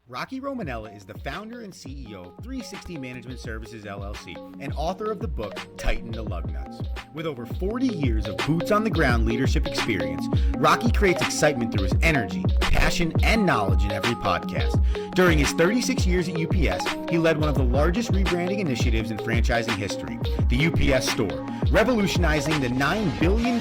Rocky Romanella is the founder and CEO of 360 Management Services LLC and author of the book Tighten the Lug Nuts. With over 40 years of boots-on-the-ground leadership experience, Rocky creates excitement through his energy, passion, and knowledge in every podcast. During his 36 years at UPS, he led one of the largest rebranding initiatives in franchising history, the UPS Store, revolutionizing the $9 billion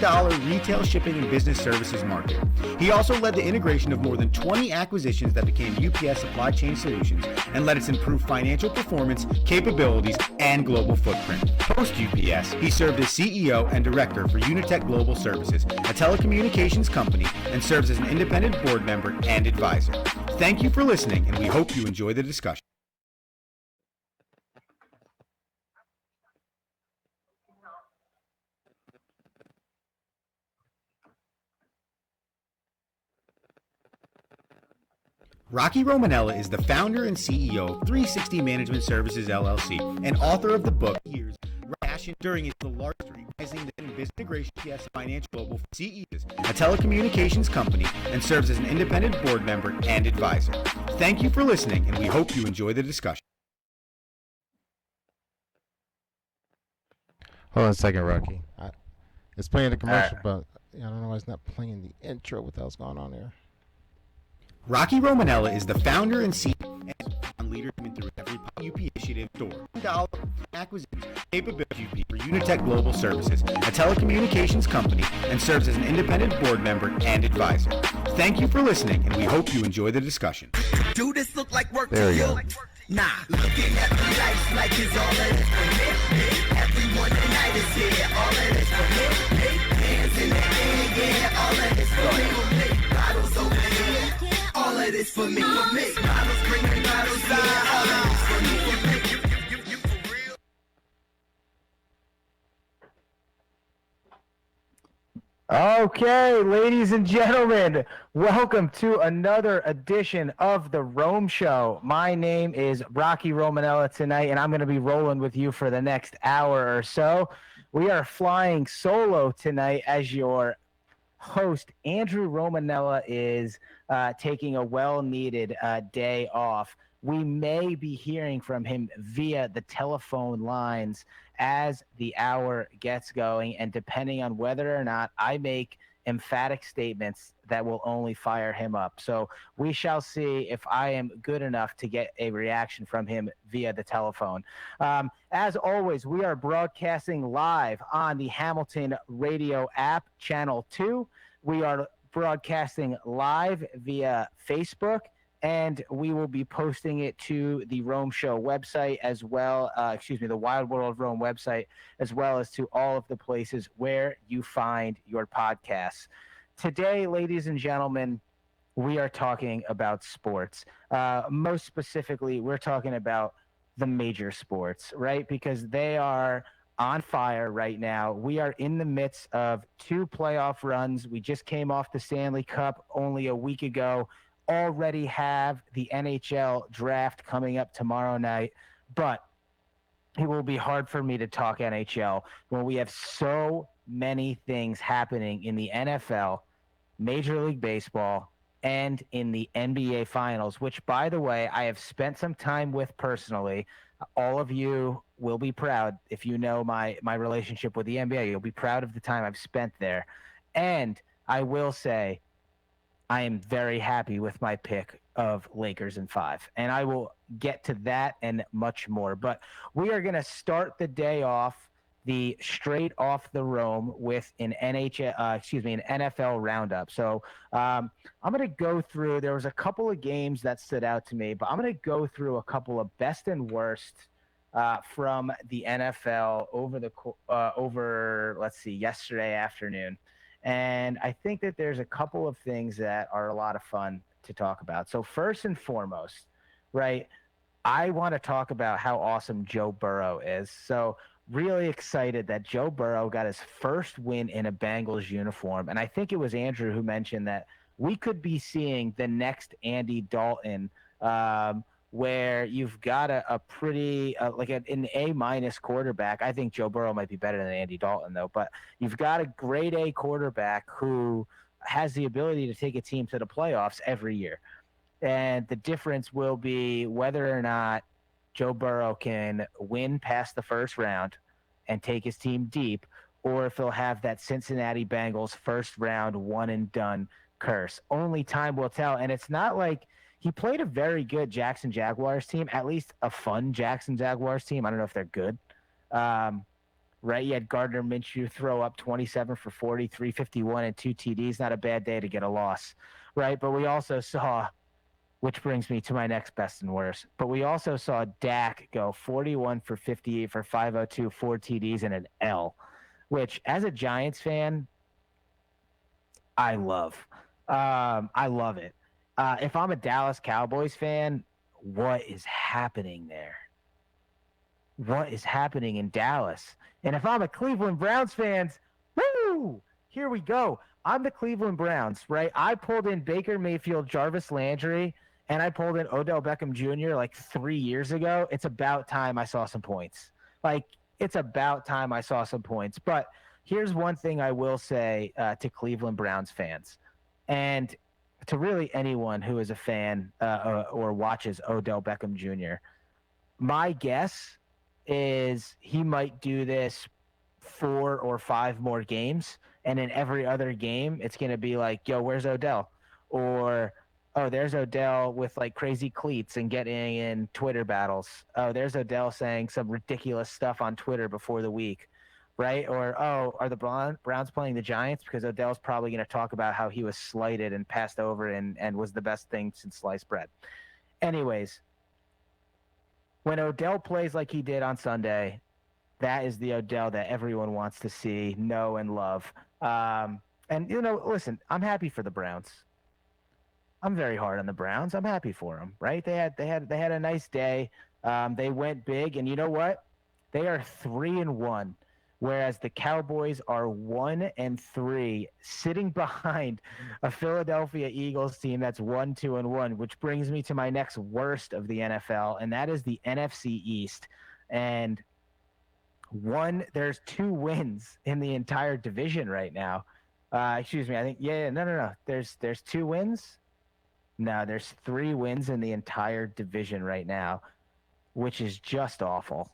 retail shipping and business services market. He also led the integration of more than 20 acquisitions that became UPS Supply Chain Solutions and led its improved financial performance, capabilities, and global footprint. Post-UPS, he served as CEO and director for Unitech Global Services, a telecommunications company, and serves as an independent board member and advisor. Thank you for listening, and we hope you enjoy the discussion. Rocky Romanella is the founder and CEO of 360 Management Services LLC and author of the book Years Passion during his the largest rising the business integration UPS Financial Global CEOs, a telecommunications company, and serves as an independent board member and advisor. Thank you for listening, and we hope you enjoy the discussion. Hold on a second, Rocky. It's playing the commercial, but I don't know why it's not playing the intro. What the hell's going on here? Rocky Romanella is the founder and CEO on leadership through every UP initiative store. Acquisitions capability for Unitech Global Services, a telecommunications company, and serves as an independent board member and advisor. Thank you for listening, and we hope you enjoy the discussion. Do this look like work There to you you? go. Nah, looking at the lights like it's all of this for me. Everyone tonight is here, all of this for me. Hands in the air, yeah, all of this for me. Bottles over here, all of this for me. Bottles bringing bottles here, all of this for me. You for real? Okay, ladies and gentlemen, welcome to another edition of the Rome Show. My name is Rocky Romanella tonight, and I'm going to be rolling with you for the next hour or so. We are flying solo tonight as your host. Andrew Romanella is taking a well-needed day off. We may be hearing from him via the telephone lines as the hour gets going, and depending on whether or not I make emphatic statements that will only fire him up. So we shall see if I am good enough to get a reaction from him via the telephone. As always, we are broadcasting live on the Hamilton Radio app, Channel 2. We are broadcasting live via Facebook, and we will be posting it to the Rome Show website as well, the Wild World Rome website, as well as to all of the places where you find your podcasts. Today, ladies and gentlemen, we are talking about sports. Most specifically, we're talking about the major sports, right? Because they are on fire right now. We are in the midst of 2 playoff runs. We just came off the Stanley Cup only a week ago. Already have the NHL draft coming up tomorrow night, but it will be hard for me to talk NHL when we have so many things happening in the NFL, Major League Baseball, and in the NBA Finals, which, by the way, I have spent some time with personally. All of you will be proud if you know my relationship with the NBA. You'll be proud of the time I've spent there. And I will say, I am very happy with my pick of Lakers in 5, and I will get to that and much more. But we are going to start the day off the straight off the Rome with an NFL roundup. So I'm going to go through. There was a couple of games that stood out to me, but I'm going to go through a couple of best and worst from the NFL over yesterday afternoon. And I think that there's a couple of things that are a lot of fun to talk about. So first and foremost, right, I want to talk about how awesome Joe Burrow is. So really excited that Joe Burrow got his first win in a Bengals uniform. And I think it was Andrew who mentioned that we could be seeing the next Andy Dalton, where you've got a pretty an A- quarterback. I think Joe Burrow might be better than Andy Dalton, though. But you've got a grade A quarterback who has the ability to take a team to the playoffs every year. And the difference will be whether or not Joe Burrow can win past the first round and take his team deep, or if he'll have that Cincinnati Bengals first round one and done curse. Only time will tell. And it's not like he played a very good Jackson Jaguars team, at least a fun Jackson Jaguars team. I don't know if they're good. Right? You had Gardner Minshew throw up 27 for 40, 351, and 2 TDs. Not a bad day to get a loss, right? But we also saw, which brings me to my next best and worst, but we also saw Dak go 41 for 58 for 502, 4 TDs, and an L, which as a Giants fan, I love. I love it. If I'm a Dallas Cowboys fan, what is happening there? What is happening in Dallas? And if I'm a Cleveland Browns fan, woo! Here we go. I'm the Cleveland Browns, right? I pulled in Baker Mayfield, Jarvis Landry, and I pulled in Odell Beckham Jr. like 3 years ago. It's about time I saw some points. It's about time I saw some points. But here's one thing I will say to Cleveland Browns fans, and to really anyone who is a fan or watches Odell Beckham Jr., my guess is he might do this 4 or 5 more games, and in every other game, it's going to be like, yo, where's Odell? Or, oh, there's Odell with like crazy cleats and getting in Twitter battles. Oh, there's Odell saying some ridiculous stuff on Twitter before the week, right? Or, oh, are the Browns playing the Giants? Because Odell's probably going to talk about how he was slighted and passed over and was the best thing since sliced bread. Anyways, when Odell plays like he did on Sunday, that is the Odell that everyone wants to see, know, and love. And, listen, I'm happy for the Browns. I'm very hard on the Browns. I'm happy for them, right? They had a nice day. They went big, and you know what? They are 3-1, whereas the Cowboys are 1-3, sitting behind a Philadelphia Eagles team that's 1-2-1, which brings me to my next worst of the NFL, and that is the NFC East. And there's 2 wins in the entire division right now. Excuse me. I think, no. There's 2 wins. No, there's 3 wins in the entire division right now, which is just awful.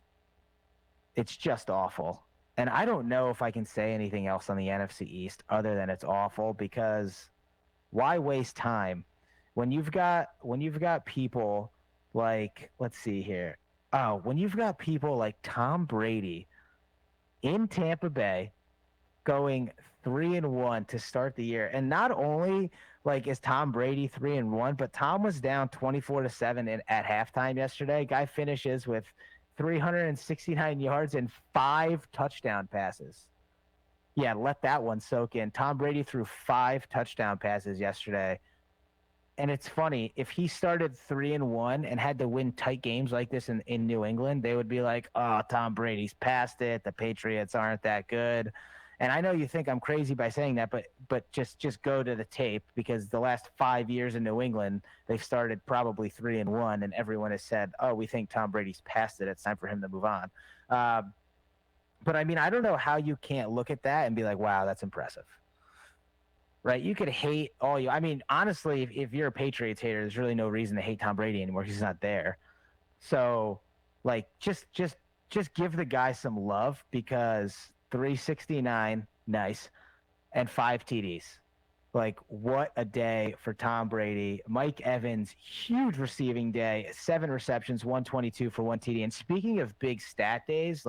It's just awful. And I don't know if I can say anything else on the NFC East other than it's awful, because why waste time when you've got people like, let's see here. Oh, when you've got people like Tom Brady in Tampa Bay going 3-1 to start the year. And not only is Tom Brady 3-1, but Tom was down 24-7 at halftime yesterday. Guy finishes with 369 yards and 5 touchdown passes. Yeah, let that one soak in. Tom Brady threw 5 touchdown passes yesterday. And it's funny, if he started 3-1 and had to win tight games like this in New England, they would be like, oh, Tom Brady's past it. The Patriots aren't that good. And I know you think I'm crazy by saying that, but just go to the tape, because the last 5 years in New England, they've started probably 3-1, and everyone has said, oh, we think Tom Brady's past it. It's time for him to move on. But, I mean, I don't know how you can't look at that and be like, wow, that's impressive. Right? You could hate all you – I mean, honestly, if you're a Patriots hater, there's really no reason to hate Tom Brady anymore. He's not there. So, just give the guy some love, because – 369, nice, and 5 TDs. What a day for Tom Brady. Mike Evans, huge receiving day, 7 receptions, 122 for 1 TD. And speaking of big stat days,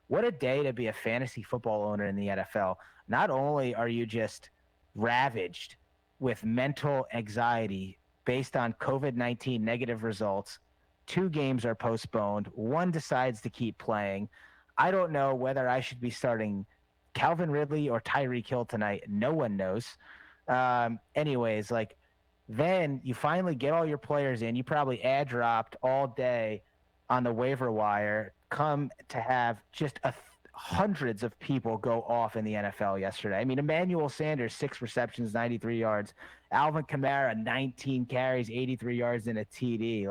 what a day to be a fantasy football owner in the NFL. Not only are you just ravaged with mental anxiety based on COVID-19 negative results, 2 games are postponed, 1 decides to keep playing. I don't know whether I should be starting Calvin Ridley or Tyreek Hill tonight. No one knows. Anyways, then you finally get all your players in. You probably ad dropped all day on the waiver wire, come to have just hundreds of people go off in the NFL yesterday. I mean, Emmanuel Sanders, 6 receptions, 93 yards. Alvin Kamara, 19 carries, 83 yards, and a TD.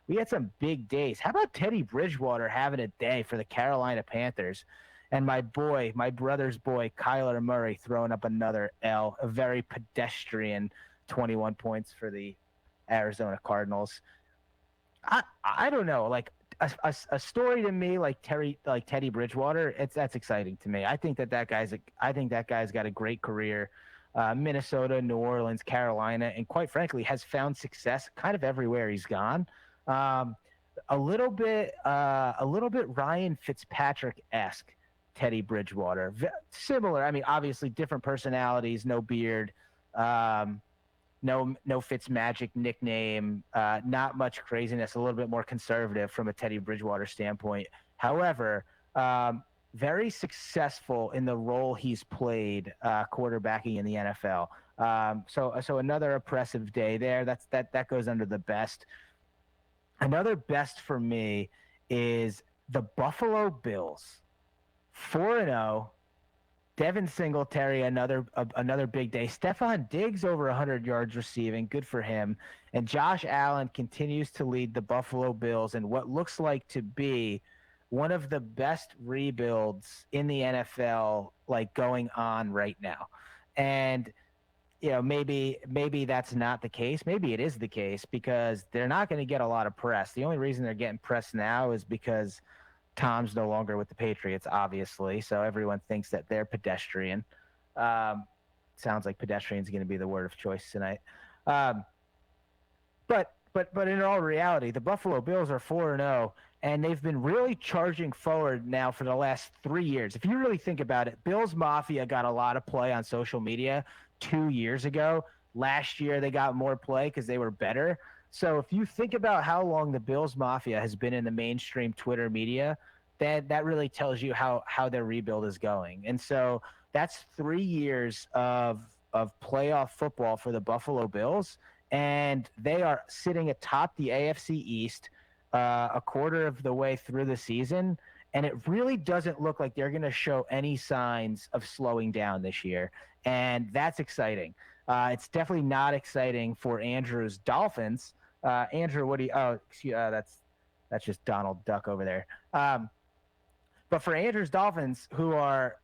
We had some big days. How about Teddy Bridgewater having a day for the Carolina Panthers? And my brother's boy, Kyler Murray, throwing up another L, a very pedestrian 21 points for the Arizona Cardinals. I don't know, like a story to me like Teddy Bridgewater. That's exciting to me. I think that guy's got a great career. Minnesota, New Orleans, Carolina, and quite frankly has found success kind of everywhere he's gone. A little bit Ryan Fitzpatrick-esque Teddy Bridgewater. Similar. I mean, obviously different personalities, no beard, no Fitzmagic nickname, not much craziness, a little bit more conservative from a Teddy Bridgewater standpoint. However, very successful in the role he's played quarterbacking in the NFL. So another impressive day there. That goes under the best. Another best for me is the Buffalo Bills, 4-0. Devin Singletary, another big day. Stephon Diggs over 100 yards receiving, good for him. And Josh Allen continues to lead the Buffalo Bills in what looks like to be one of the best rebuilds in the NFL, like going on right now. And maybe that's not the case. Maybe it is the case because they're not going to get a lot of press. The only reason they're getting press now is because Tom's no longer with the Patriots, obviously. So everyone thinks that they're pedestrian. Sounds like pedestrian is going to be the word of choice tonight. But in all reality, the Buffalo Bills are 4-0, and they've been really charging forward now for the last 3 years. If you really think about it, Bills Mafia got a lot of play on social media 2 years ago. Last year, they got more play because they were better. So if you think about how long the Bills Mafia has been in the mainstream Twitter media, that really tells you how their rebuild is going. And so that's 3 years of playoff football for the Buffalo Bills, and they are sitting atop the AFC East a quarter of the way through the season, and it really doesn't look like they're going to show any signs of slowing down this year, and that's exciting. It's definitely not exciting for Andrew's Dolphins. Andrew, what do you? Oh, excuse, that's just Donald Duck over there. But for Andrew's Dolphins, who are,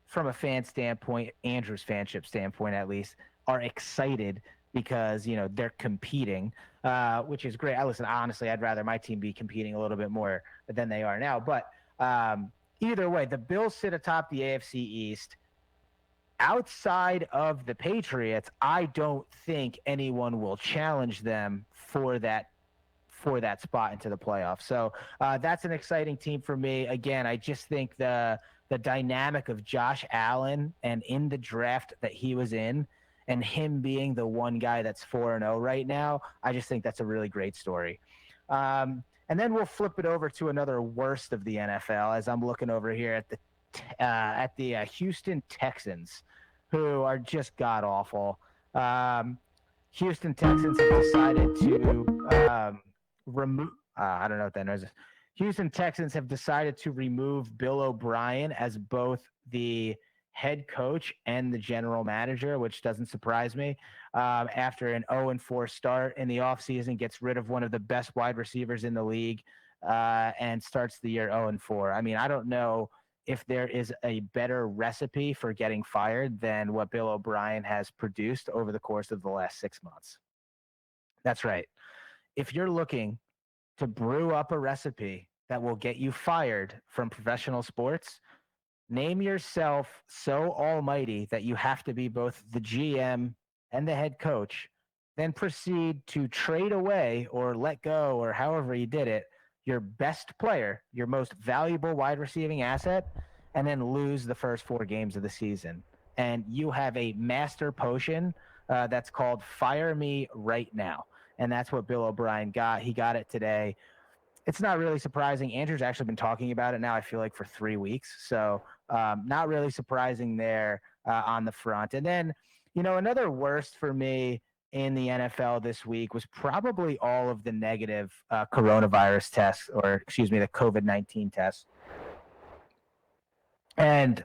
from a fan standpoint, Andrew's fanship standpoint at least, are excited because they're competing, which is great. Listen, honestly, I'd rather my team be competing a little bit more than they are now. But either way, the Bills sit atop the AFC East. Outside of the Patriots, I don't think anyone will challenge them for that spot into the playoffs. So that's an exciting team for me. Again, I just think the dynamic of Josh Allen and in the draft that he was in, and him being the one guy that's 4-0 right now, I just think that's a really great story. And then we'll flip it over to another worst of the NFL as I'm looking over here at the Houston Texans, who are just god awful. Houston Texans have decided to remove. I don't know what that noise is. Houston Texans have decided to remove Bill O'Brien as both the head coach and the general manager, which doesn't surprise me. After an 0-4 start in the offseason, gets rid of one of the best wide receivers in the league, and starts the year 0-4. I mean, I don't know if there is a better recipe for getting fired than what Bill O'Brien has produced over the course of the last 6 months. That's right. If you're looking to brew up a recipe that will get you fired from professional sports, name yourself so almighty that you have to be both the GM and the head coach, then proceed to trade away or let go or however you did it, your best player, your most valuable wide receiving asset, and then lose the first 4 games of the season. And you have a master potion that's called Fire Me Right Now. And that's what Bill O'Brien got. He got it today. It's not really surprising. Andrew's actually been talking about it now, I feel like, for 3 weeks. So not really surprising there on the front. And then, another worst for me in the NFL this week was probably all of the negative coronavirus tests, or excuse me, the COVID-19 tests. And,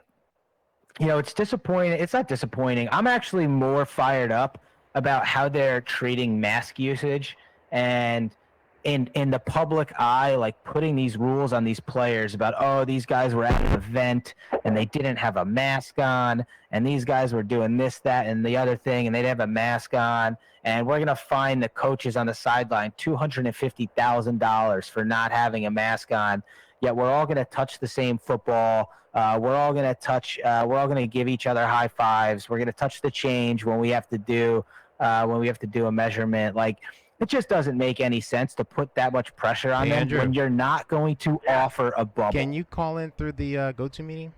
it's disappointing. It's not disappointing. I'm actually more fired up about how they're treating mask usage and in the public eye, like putting these rules on these players about, oh, these guys were at an event and they didn't have a mask on, and these guys were doing this, that, and the other thing, and they'd have a mask on, and we're going to fine the coaches on the sideline $250,000 for not having a mask on, yet we're all going to touch the same football. We're all going to give each other high fives. We're going to touch the change when we have to do a measurement. Like, it just doesn't make any sense to put that much pressure on Andrew, them when you're not going to offer a bubble. Can you call in through the go-to meeting?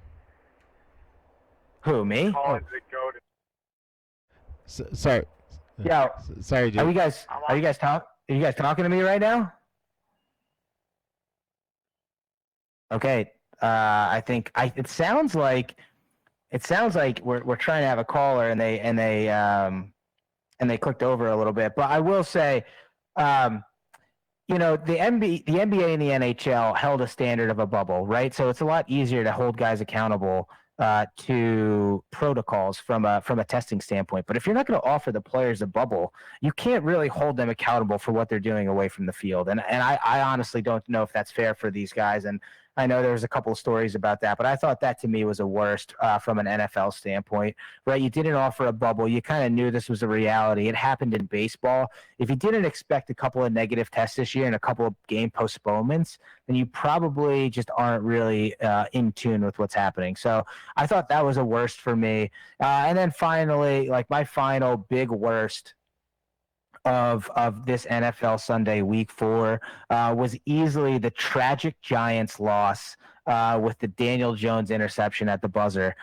Who, me? Sorry. Yeah. Sorry, dude. Are you guys talking to me right now? Okay. I think it sounds like we're trying to have a caller and they clicked over a little bit. But I will say, the NBA and the NHL held a standard of a bubble, right? So it's a lot easier to hold guys accountable to protocols from a testing standpoint. But if you're not going to offer the players a bubble, you can't really hold them accountable for what they're doing away from the field. And I honestly don't know if that's fair for these guys. And I know there's a couple of stories about that, but I thought that to me was a worst from an NFL standpoint, right? You didn't offer a bubble. You kind of knew this was a reality. It happened in baseball. If you didn't expect a couple of negative tests this year and a couple of game postponements, then you probably just aren't really in tune with what's happening. So I thought that was a worst for me. And then finally, like my final big worst of this NFL Sunday Week 4 was easily the tragic Giants loss with the Daniel Jones interception at the buzzer,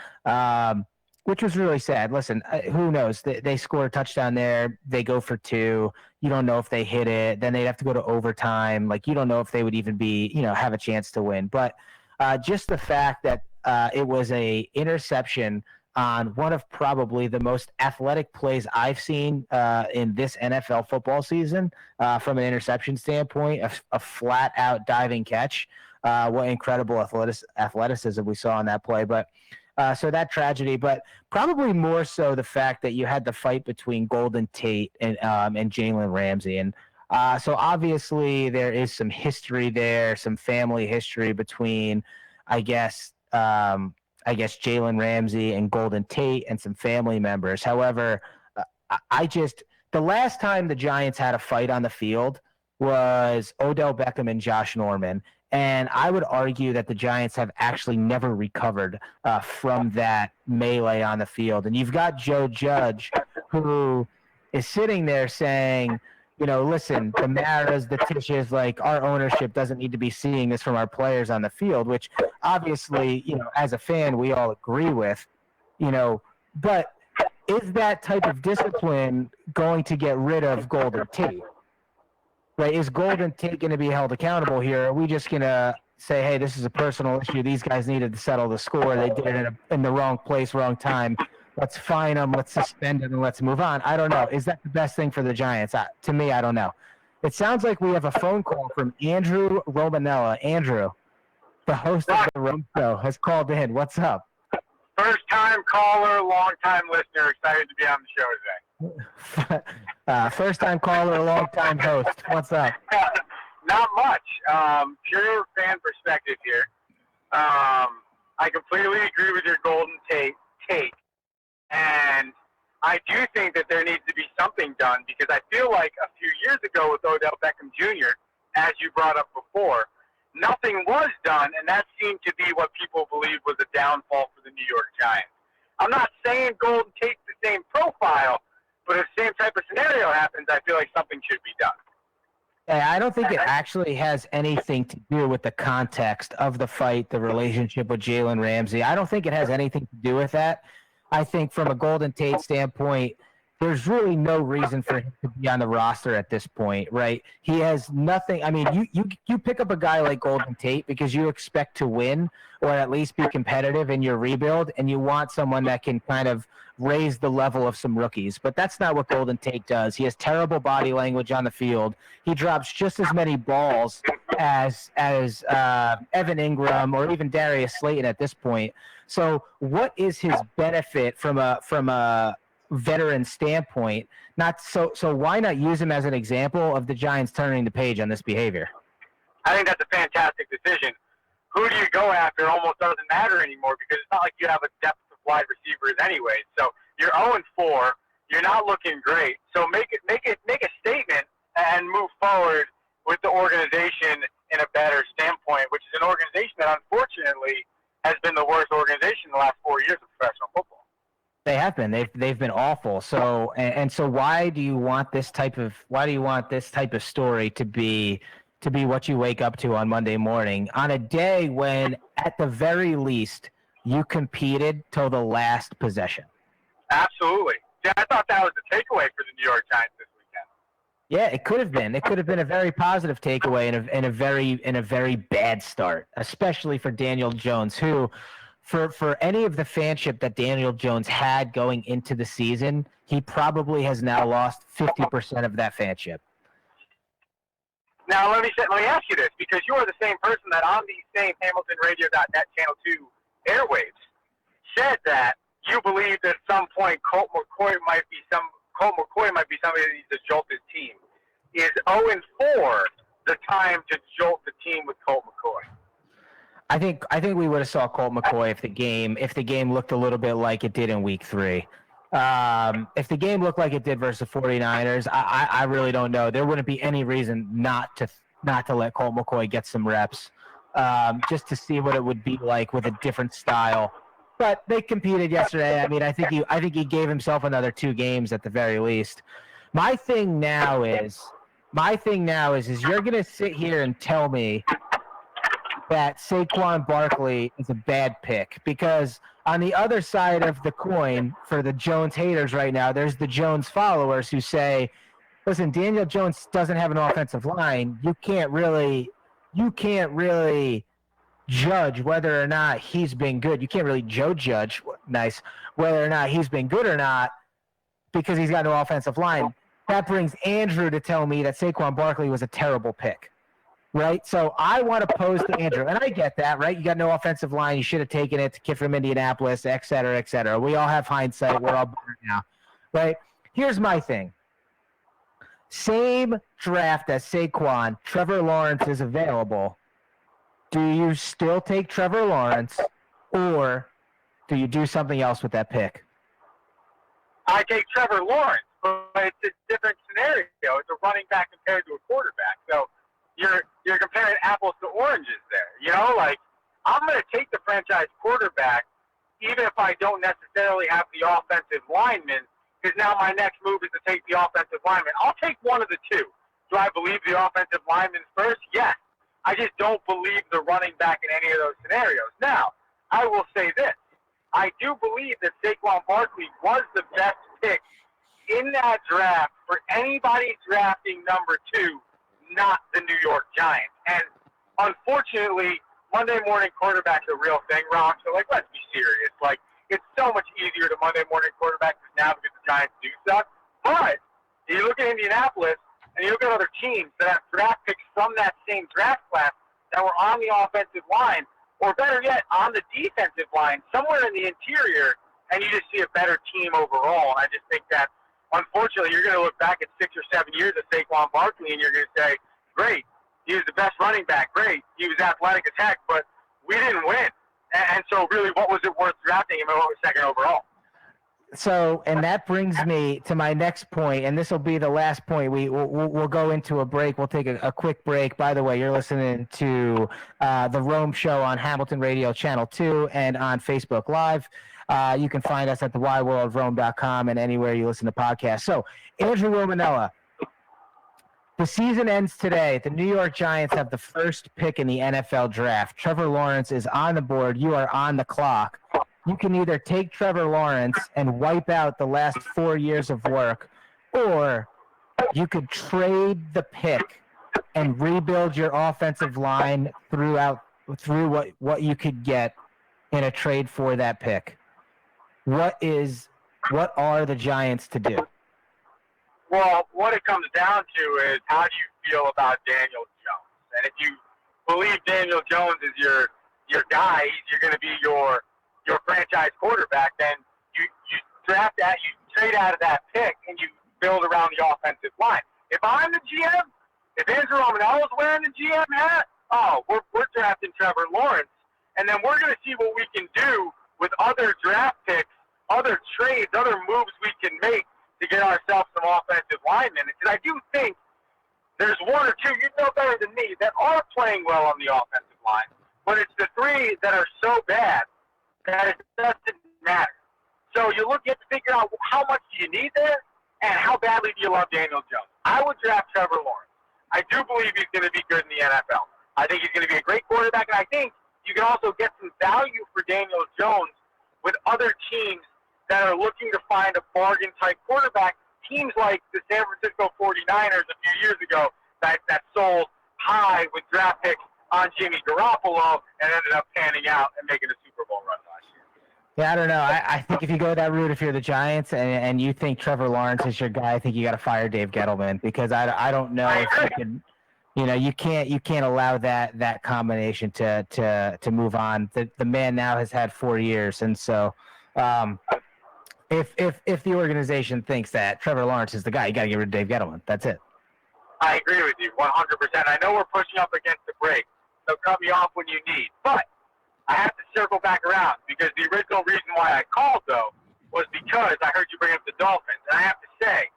which was really sad. Listen, who knows? They score a touchdown there. They go for 2. You don't know if they hit it. Then they'd have to go to overtime. Like, you don't know if they would even be, have a chance to win. But just the fact that it was a interception on one of probably the most athletic plays I've seen in this NFL football season from an interception standpoint, a flat-out diving catch. What incredible athleticism we saw on that play. But so that tragedy, but probably more so the fact that you had the fight between Golden Tate and Jalen Ramsey. And so obviously there is some history there, some family history between, I guess Jalen Ramsey and Golden Tate and some family members. However, the last time the Giants had a fight on the field was Odell Beckham and Josh Norman. And I would argue that the Giants have actually never recovered from that melee on the field. And you've got Joe Judge, who is sitting there saying, listen, the Maras, the Tisches, like, our ownership doesn't need to be seeing this from our players on the field, which obviously, as a fan, we all agree with, but is that type of discipline going to get rid of Golden Tate? Right? Is Golden Tate going to be held accountable here? Are we just going to say, hey, this is a personal issue. These guys needed to settle the score. They did it in the wrong place, wrong time. Let's fine them, let's suspend them, and let's move on. I don't know. Is that the best thing for the Giants? To me, I don't know. It sounds like we have a phone call from Andrew Romanella. Andrew, the host of the Rome Show, has called in. What's up? First-time caller, long-time listener. Excited to be on the show today. First-time caller, long-time host. What's up? Not much. Pure fan perspective here. I completely agree with your Golden Tate take. And I do think that there needs to be something done, because I feel like a few years ago with Odell Beckham Jr., as you brought up before, nothing was done, and that seemed to be what people believed was a downfall for the New York Giants. I'm not saying Golden Tate's the same profile, but if the same type of scenario happens, I feel like something should be done. I don't think it actually has anything to do with the context of the fight, the relationship with Jalen Ramsey. I don't think it has anything to do with that. I think from a Golden Tate standpoint, there's really no reason for him to be on the roster at this point, right? He has nothing. I mean, you pick up a guy like Golden Tate because you expect to win or at least be competitive in your rebuild, and you want someone that can kind of raise the level of some rookies. But that's not what Golden Tate does. He has terrible body language on the field. He drops just as many balls as Evan Ingram or even Darius Slayton at this point. So what is his benefit from a veteran standpoint. Not so why not use him as an example of the Giants turning the page on this behavior? I think that's a fantastic decision. Who do you go after almost doesn't matter anymore because it's not like you have a depth of wide receivers anyway. So you're 0-4. You're not looking great. So make a statement and move forward with the organization in a better standpoint, which is an organization that unfortunately has been the worst organization in the last 4 years of professional football. They have been. They've been awful. So and so why do you want this type of story to be what you wake up to on Monday morning on a day when at the very least you competed till the last possession? Absolutely. Yeah, I thought that was the takeaway for the New York Giants this weekend. Yeah, it could have been. It could have been a very positive takeaway in a very bad start, especially for Daniel Jones, who, for any of the fanship that Daniel Jones had going into the season, he probably has now lost 50% of that fanship. Now let me ask you this, because you are the same person that on the same HamiltonRadio.net Channel 2 airwaves said that you believe that at some point Colt McCoy might be somebody that needs to jolt his team. Is 0-4 the time to jolt the team with Colt McCoy? I think we would have saw Colt McCoy if the game looked a little bit like it did in Week 3. If the game looked like it did versus the 49ers, I really don't know. There wouldn't be any reason not to let Colt McCoy get some reps, just to see what it would be like with a different style. But they competed yesterday. I mean, I think he gave himself another 2 games at the very least. My thing now is you're going to sit here and tell me that Saquon Barkley is a bad pick, because on the other side of the coin for the Jones haters right now, there's the Jones followers who say, listen, Daniel Jones doesn't have an offensive line. You can't really judge whether or not he's been good. You can't really judge whether or not he's been good or not because he's got no offensive line. That brings Andrew to tell me that Saquon Barkley was a terrible pick, right? So I want to pose to Andrew, and I get that, right? You got no offensive line. You should have taken it to kid from Indianapolis, et cetera, et cetera. We all have hindsight. We're all better now, right? Here's my thing. Same draft as Saquon, Trevor Lawrence is available. Do you still take Trevor Lawrence, or do you do something else with that pick? I take Trevor Lawrence, but it's a different scenario. It's a running back compared to a quarterback. So you're comparing apples to oranges there. You know, like, I'm going to take the franchise quarterback even if I don't necessarily have the offensive lineman, because now my next move is to take the offensive lineman. I'll take one of the two. Do I believe the offensive lineman first? Yes. I just don't believe the running back in any of those scenarios. Now, I will say this. I do believe that Saquon Barkley was the best pick in that draft for anybody drafting number 2, not the New York Giants. And unfortunately, Monday morning quarterback's a real thing, Rock. So, like, let's be serious. Like, it's so much easier to Monday morning quarterback now because the Giants do suck. But you look at Indianapolis, and you look at other teams that have draft picks from that same draft class that were on the offensive line, or better yet, on the defensive line, somewhere in the interior, and you just see a better team overall. And I just think that, unfortunately, you're going to look back at 6 or 7 years of Saquon Barkley, and you're going to say, great, he was the best running back, great, he was athletic as heck, but we didn't win. And so, really, what was it worth drafting him at second overall? So, and that brings me to my next point, and this will be the last point. We'll go into a break. We'll take a quick break. By the way, you're listening to the Rome Show on Hamilton Radio Channel 2 and on Facebook Live. You can find us at thewideworldrome.com and anywhere you listen to podcasts. So, Andrew Romanella, the season ends today. The New York Giants have the first pick in the NFL draft. Trevor Lawrence is on the board. You are on the clock. You can either take Trevor Lawrence and wipe out the last 4 years of work, or you could trade the pick and rebuild your offensive line through what you could get in a trade for that pick. What are the Giants to do? Well, what it comes down to is, how do you feel about Daniel Jones? And if you believe Daniel Jones is your guy, you're going to be your franchise quarterback, then you draft that, you trade out of that pick and you build around the offensive line. If I'm the GM, if Andrew Romanello is wearing the GM hat, we're drafting Trevor Lawrence, and then we're going to see what we can do with other draft picks, other trades, other moves we can make to get ourselves some offensive linemen. Because I do think there's one or two, you know better than me, that are playing well on the offensive line, but it's the three that are so bad that it doesn't matter. So you have to figure out how much do you need there, and how badly do you love Daniel Jones. I would draft Trevor Lawrence. I do believe he's going to be good in the NFL. I think he's going to be a great quarterback, and I think you can also get some value for Daniel Jones with other teams that are looking to find a bargain-type quarterback, teams like the San Francisco 49ers a few years ago that sold high with draft picks on Jimmy Garoppolo and ended up panning out and making a Super Bowl run last year. Yeah, I don't know. I think if you go that route, if you're the Giants and you think Trevor Lawrence is your guy, I think you got to fire Dave Gettleman, because I don't know if you can. You can't allow that combination to move on. The man now has had 4 years, and so if the organization thinks that Trevor Lawrence is the guy, you got to get rid of Dave Gettleman. That's it. I agree with you 100%. I know we're pushing up against the break, so cut me off when you need. But I have to circle back around, because the original reason why I called, though, was because I heard you bring up the Dolphins. And I have to say,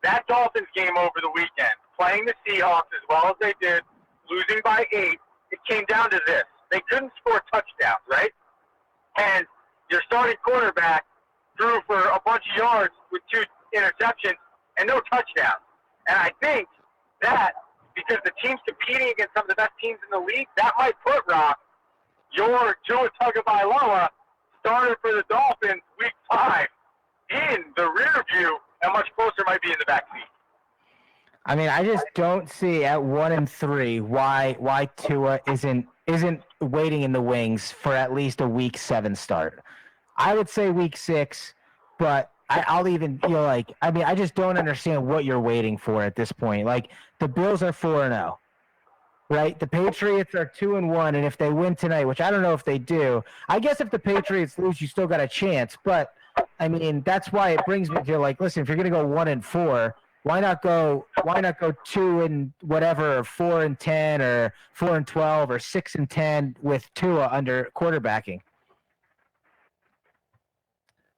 that Dolphins game over the weekend, playing the Seahawks as well as they did, losing by 8, it came down to this. They couldn't score touchdowns, right? And your starting quarterback threw for a bunch of yards with 2 interceptions and no touchdowns. And I think that, because the team's competing against some of the best teams in the league, that might put, Rock, your Tua Tagovailoa, starter for the Dolphins week 5, in the rear view, and much closer might be in the back seat. I mean, I just don't see at 1-3 why Tua isn't waiting in the wings for at least a week 7 start. I would say week 6, but I'll even I just don't understand what you're waiting for at this point. Like, the Bills are 4-0, right? The Patriots are 2-1, and if they win tonight, which I don't know if they do, I guess if the Patriots lose, you still got a chance. But I mean, that's why it brings me to, like, listen, if you're gonna go 1-4. Why not go 2 and whatever, or 4-10, or 4-12, or 6-10 with Tua under quarterbacking?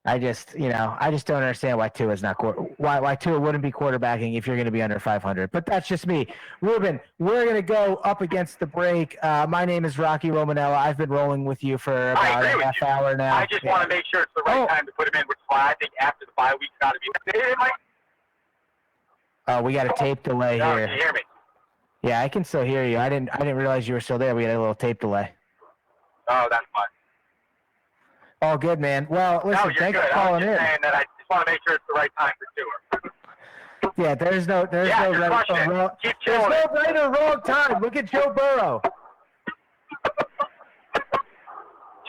I just don't understand why Tua is not why Tua wouldn't be quarterbacking if you're going to be under 500. But that's just me. Ruben, we're going to go up against the break. My name is Rocky Romanella. I've been rolling with you for about a half hour now. I just want to make sure it's the right time to put him in, which is why I think after the bye week's got to be. Oh, we got a tape delay here. Can you hear me? Yeah, I can still hear you. I didn't realize you were still there. We had a little tape delay. Oh, that's fine. All good, man. Well, listen, thanks for calling in. Saying that I just want to make sure it's the right time for Tua. Yeah, there's no right or wrong time. Look at Joe Burrow.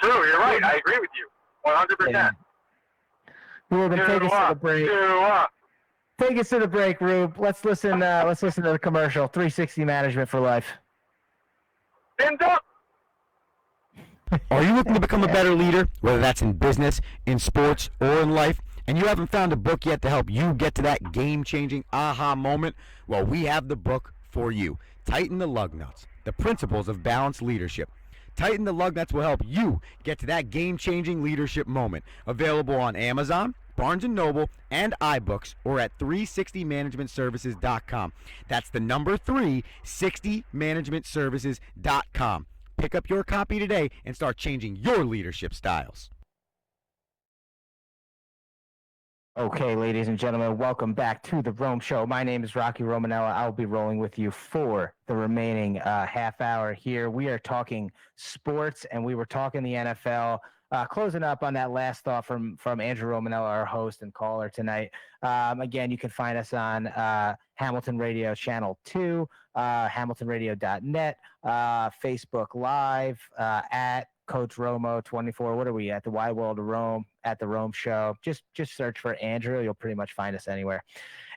True, you're right. I agree with you 100%. Yeah. Ruben, take us to the break. Take us to the break, Rube. Let's listen to the commercial. 360 Management for Life. Pins up. Are you looking to become a better leader, whether that's in business, in sports, or in life, and you haven't found a book yet to help you get to that game-changing aha moment? Well, we have the book for you. Tighten the Lug Nuts, The Principles of Balanced Leadership. Tighten the Lug Nuts will help you get to that game-changing leadership moment. Available on Amazon, Barnes & Noble, and iBooks, or at 360managementservices.com. That's the number 360managementservices.com. Pick up your copy today and start changing your leadership styles. Okay, ladies and gentlemen, welcome back to the Rome Show. My name is Rocky Romanella. I'll be rolling with you for the remaining half hour here. We are talking sports, and we were talking the NFL. Closing up on that last thought from Andrew Romanella, our host and caller tonight. Again, you can find us on Hamilton Radio Channel 2, hamiltonradio.net, Facebook Live, at Coach Romo 24. What are we at? The Wide World of Rome, at the Rome Show. Just search for Andrew. You'll pretty much find us anywhere.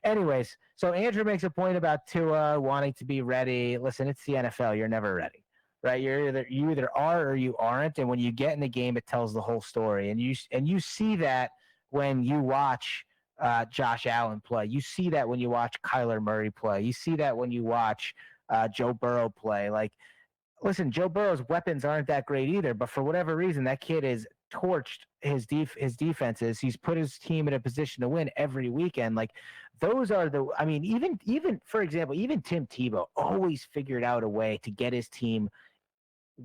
Anyways, so Andrew makes a point about Tua wanting to be ready. Listen, it's the NFL. You're never ready. Right, you either are or you aren't, and when you get in the game, it tells the whole story, and you see that when you watch Josh Allen play. You see that when you watch Kyler Murray play. You see that when you watch Joe Burrow play. Like, listen, Joe Burrow's weapons aren't that great either, but for whatever reason, that kid has torched his defenses. He's put his team in a position to win every weekend. Like, those are the. I mean, even for example, even Tim Tebow always figured out a way to get his team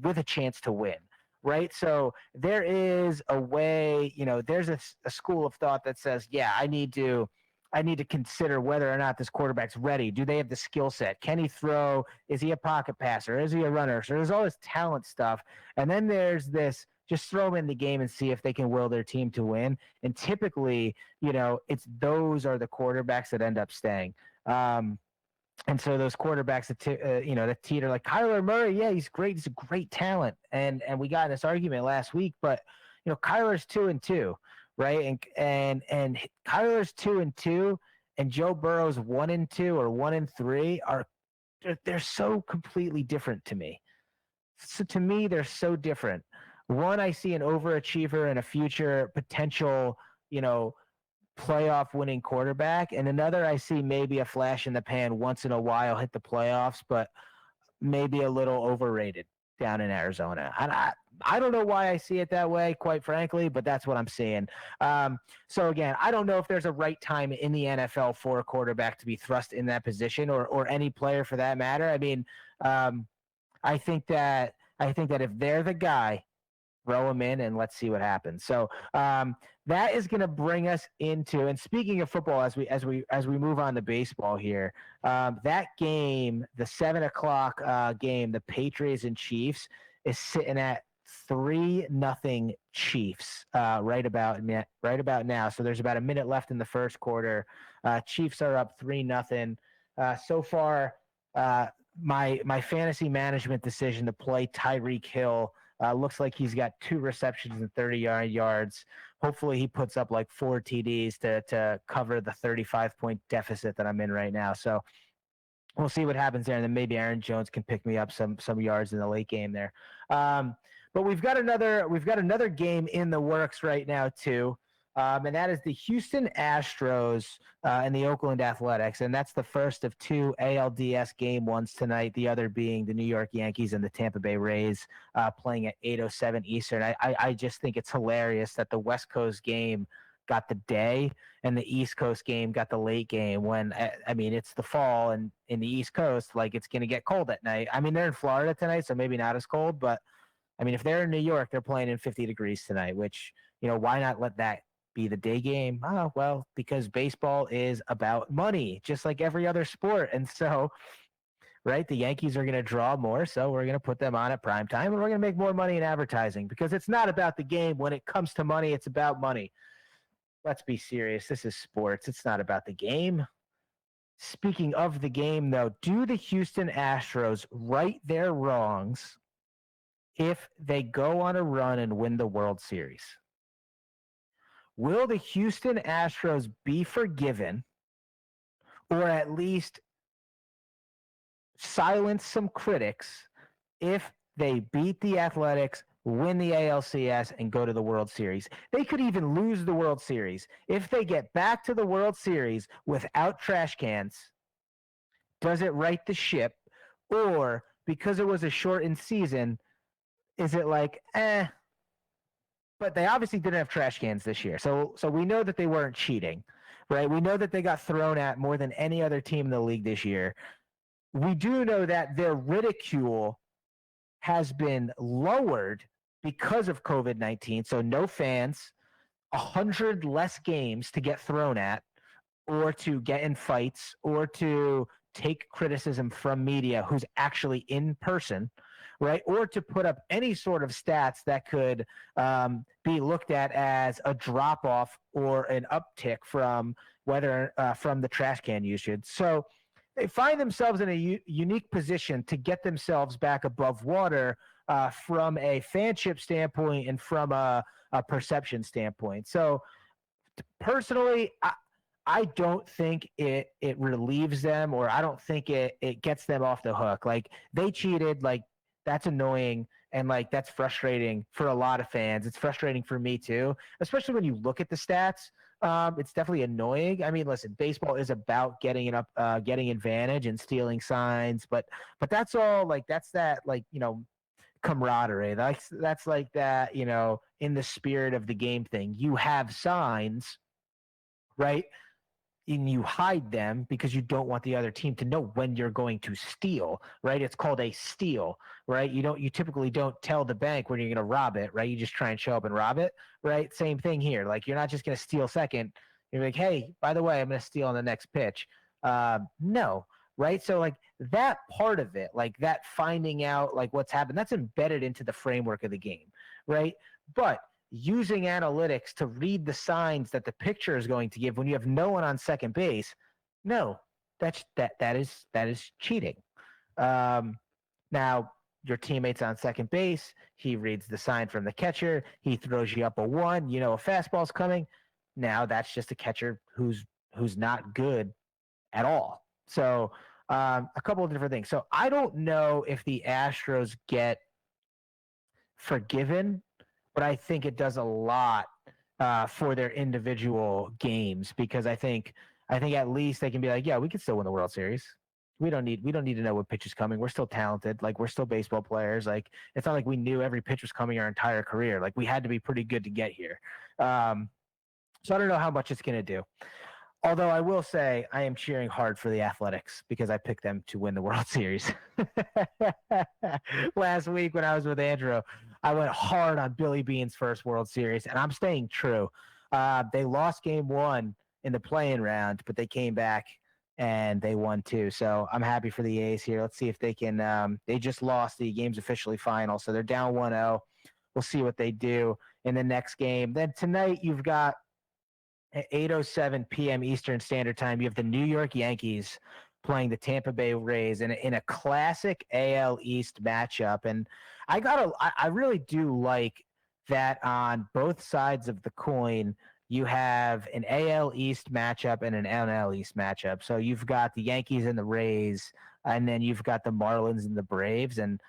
with a chance to win. Right. So there is a way, there's a school of thought that says, yeah, I need to consider whether or not this quarterback's ready. Do they have the skill set? Can he throw? Is he a pocket passer? Is he a runner? So there's all this talent stuff. And then there's this, just throw them in the game and see if they can will their team to win. And typically, those are the quarterbacks that end up staying. And so those quarterbacks that teeter, like Kyler Murray, yeah, he's great. He's a great talent. And we got in this argument last week, but Kyler's 2-2, right? And Kyler's 2-2, and Joe Burrow's 1-2 or 1-3 they're so completely different to me. So to me, they're so different. One, I see an overachiever and a future potential, playoff winning quarterback, and another I see maybe a flash in the pan once in a while, hit the playoffs, but maybe a little overrated down in Arizona. And I don't know why I see it that way, quite frankly, but that's what I'm seeing. So again, I don't know if there's a right time in the NFL for a quarterback to be thrust in that position, or any player for that matter. I mean, I think that if they're the guy, throw him in and let's see what happens. So that is going to bring us into, and speaking of football, as we move on to baseball here, that game, the 7:00 game, the Patriots and Chiefs, is sitting at 3-0 Chiefs right about now. So there's about a minute left in the first quarter. Chiefs are up 3-0. So far, my fantasy management decision to play Tyreek Hill looks like he's got 2 receptions and 30 yards. Hopefully he puts up like 4 TDs to cover the 35-point deficit that I'm in right now. So we'll see what happens there, and then maybe Aaron Jones can pick me up some yards in the late game there. But we've got another game in the works right now too. And that is the Houston Astros and the Oakland Athletics. And that's the first of 2 ALDS game ones tonight, the other being the New York Yankees and the Tampa Bay Rays playing at 8:07 Eastern. I just think it's hilarious that the West Coast game got the day and the East Coast game got the late game when, I mean, it's the fall, and in the East Coast, like, it's going to get cold at night. I mean, they're in Florida tonight, so maybe not as cold, but I mean, if they're in New York, they're playing in 50 degrees tonight, which, why not let that be the day game? Oh, well, because baseball is about money, just like every other sport. And so, right, the Yankees are going to draw more, so we're going to put them on at prime time, and we're going to make more money in advertising, because it's not about the game. When it comes to money, it's about money. Let's be serious. This is sports. It's not about the game. Speaking of the game, though, do the Houston Astros right their wrongs if they go on a run and win the World Series? Will the Houston Astros be forgiven, or at least silence some critics, if they beat the Athletics, win the ALCS, and go to the World Series? They could even lose the World Series. If they get back to the World Series without trash cans, does it right the ship? Or, because it was a shortened season, is it like, But they obviously didn't have trash cans this year. So we know that they weren't cheating, right? We know that they got thrown at more than any other team in the league this year. We do know that their ridicule has been lowered because of COVID-19. So no fans, 100 less games to get thrown at, or to get in fights, or to take criticism from media who's actually in person, right? Or to put up any sort of stats that could be looked at as a drop-off or an uptick from from the trash can usage. So they find themselves in a unique position to get themselves back above water from a fanship standpoint and from a perception standpoint. So personally, I don't think it relieves them, or I don't think it gets them off the hook. Like, they cheated, like, that's annoying, and like, that's frustrating for a lot of fans. It's frustrating for me too, especially when you look at the stats. It's definitely annoying. I mean, listen, baseball is about getting getting advantage and stealing signs, but that's all like that's that like camaraderie. That's like that in the spirit of the game thing. You have signs, right? And you hide them because you don't want the other team to know when you're going to steal, right? It's called a steal, right? You typically don't tell the bank when you're going to rob it, right? You just try and show up and rob it, right? Same thing here. Like you're not just going to steal second. You're like, hey, by the way, I'm going to steal on the next pitch. No, right? So like that part of it, like that finding out like what's happened, that's embedded into the framework of the game, right? But using analytics to read the signs that the pitcher is going to give when you have no one on second base, no, that is cheating. Now your teammate's on second base, he reads the sign from the catcher, he throws you up a 1, a fastball's coming. Now that's just a catcher who's not good at all. So a couple of different things. So I don't know if the Astros get forgiven, but I think it does a lot for their individual games because I think at least they can be like, yeah, we can still win the World Series. We don't need to know what pitch is coming. We're still talented. Like we're still baseball players. Like it's not like we knew every pitch was coming our entire career. Like we had to be pretty good to get here. So I don't know how much it's going to do. Although I will say I am cheering hard for the Athletics because I picked them to win the World Series. Last week when I was with Andrew, I went hard on Billy Beane's first World Series, and I'm staying true. They lost game 1 in the play-in round, but they came back and they won 2. So I'm happy for the A's here. Let's see if they can they just lost. The game's officially final, so they're down 1-0. We'll see what they do in the next game. Then tonight you've got at 8:07 p.m. Eastern Standard Time, you have the New York Yankees playing the Tampa Bay Rays in a classic AL East matchup. And I really do like that on both sides of the coin, you have an AL East matchup and an NL East matchup. So you've got the Yankees and the Rays, and then you've got the Marlins and the Braves. And